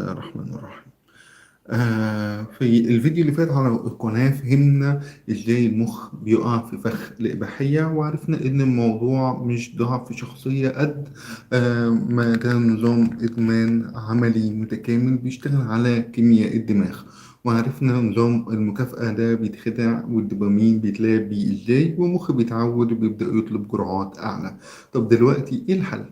الله الرحمن الرحيم. في الفيديو اللي فات على القناة فهمنا ازاي المخ بيقع في فخ الإباحية، وعرفنا إن الموضوع مش ضعف في شخصية قد ما ده نظام إدمان عملي متكامل بيشتغل على كيمياء الدماغ. وعرفنا نظام المكافأة ده بيتخدع والدوبامين بيتلعب بيه ازاي، والمخ بيتعود وبيبدأ يطلب جرعات أعلى. طب دلوقتي ايه الحل؟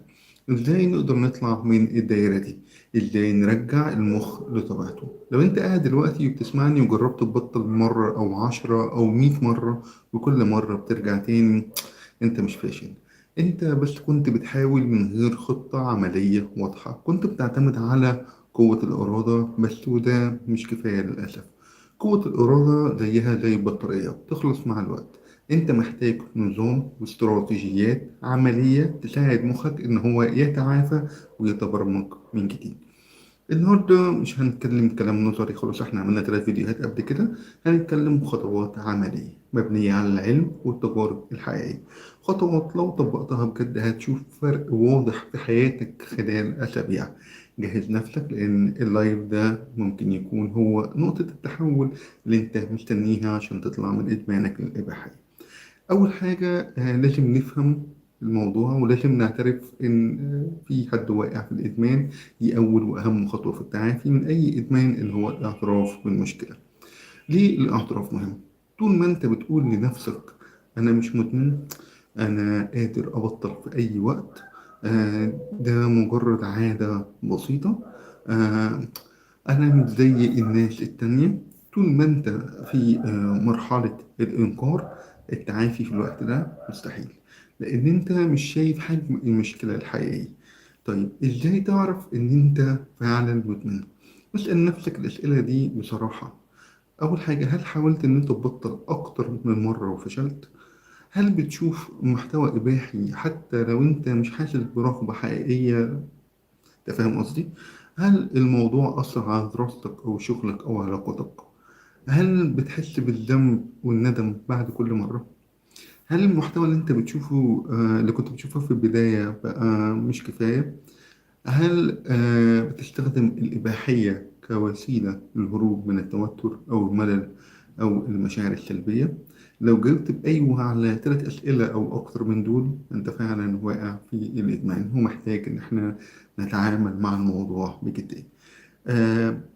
ازاي نقدر نطلع من الدايرة دي؟ ازاي نرجع المخ لطبيعته؟ لو انت قاعد دلوقتي وبتسمعني وجربت تبطل مرة او 10 او 100 مرة، وكل مرة بترجع تاني، انت مش فاشل. انت بس كنت بتحاول من غير خطة عملية واضحة، كنت بتعتمد على قوة الإرادة بس، وده مش كفاية للأسف. قوة الإرادة زيها زي البطارية بتخلص مع الوقت. انت محتاج نظام واستراتيجيات عملية تساعد مخك ان هو يتعافى ويتبرمج من جديد. النهاردة مش هنتكلم كلام نظري خلاص، احنا عملنا 3 فيديوهات قبل كده. هنتكلم خطوات عملية مبنية على العلم والتجارب الحقيقية. خطوات لو طبقتها بجد هتشوف فرق واضح في حياتك خلال أسابيع. جهز نفسك لأن اللايف ده ممكن يكون هو نقطة التحول اللي انت مستنيها عشان تطلع من إدمانك للإباحية. أول حاجة لازم نفهم الموضوع، ولازم نعترف إن في حد واقع في الإدمان. دي أول وأهم خطوة في التعافي من أي إدمان، اللي هو الاعتراف بالمشكلة. ليه الاعتراف مهم؟ طول ما أنت بتقول لنفسك أنا مش مدمن، أنا قادر أبطل في أي وقت، ده مجرد عادة بسيطة، آه، أنا مش زي الناس التانية. طول ما أنت في مرحلة الإنكار، التعافي في الوقت ده مستحيل، لأن أنت مش شايف حجم المشكلة الحقيقية. طيب إزاي تعرف إن أنت فعلا مدمن؟ اسأل نفسك الأسئلة دي بصراحة. أول حاجة، هل حاولت إن أنت تبطل أكتر من مرة وفشلت؟ هل بتشوف محتوى إباحي حتى لو أنت مش حاسس برغبة حقيقية؟ أنت فاهم قصدي؟ هل الموضوع أثر على دراستك أو شغلك أو علاقاتك؟ هل بتحس بالذنب والندم بعد كل مرة؟ هل المحتوى اللي أنت بتشوفه اللي كنت بتشوفه في البداية بقى مش كفاية؟ هل بتستخدم الإباحية كوسيلة للهروب من التوتر أو الملل أو المشاعر السلبية؟ لو جاوبت بأيوة على 3 أسئلة أو أكتر من دول، أنت فعلا واقع في الإدمان ومحتاج إن إحنا نتعامل مع الموضوع بجدية.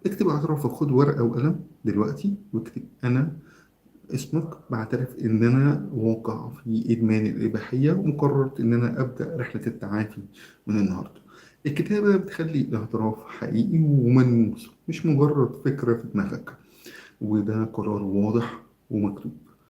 اكتب اعترافك، خد ورقة وقلم دلوقتي واكتب: أنا اسمك بعترف إن أنا واقع في إدمان الإباحية، وقررت إن أنا أبدأ رحلة التعافي من النهاردة. الكتابة بتخلي الاعتراف حقيقي وملموس، مش مجرد فكرة في دماغك، وده قرار واضح ومكتوب.